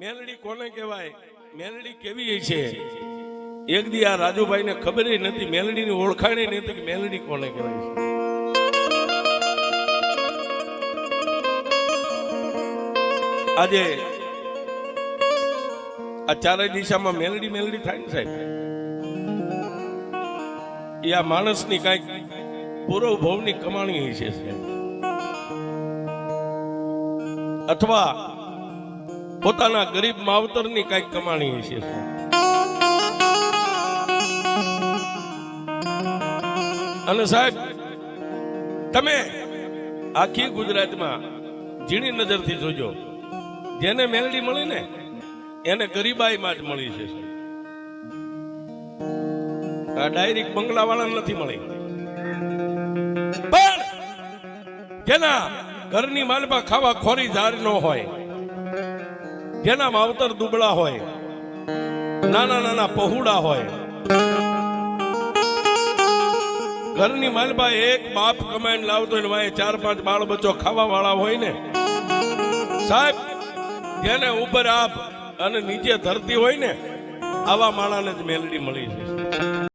મેલડી કોને કહેવાય, મેલડી કેવી છે? એક દી આ રાજુભાઈ ને ખબર નથી, મેલડી ની ઓળખાણ નથી કે મેલડી કોને કહેવાય છે. આજે આ ચારે દિશામાં મેલડી મેલડી થાય ને સાહેબ, એ આ માણસની કઈક પૂર્વ ભવની કમાણી છે અથવા પોતાના ગરીબ માવતરની કઈક કમાણી છે. અને સાહેબ તમે આખી ગુજરાતમાં ઝીણી નજરથી જોજો, જેને મેલડી મળી ને એને ગરીબાઈમાં જ મળી છે. આ ડાયરેક્ટ બંગલાવાળા નથી મળી, પણ જેના ઘરની માલમાં ખાવા ખોરી ઝાર ન હોય, જેના માવતર દુબળા હોય, નાના નાના પહોળા હોય, ઘરની માલમાં એક બાપ કમાઈને લાવતો હોય, વાય 4-5 બાળ બચ્ચો ખાવા વાળા હોય ને સાહેબ, જેને ઉપર આપ અને નીચે ધરતી હોય ને, આવા માણાને જ મેલડી મળી છે.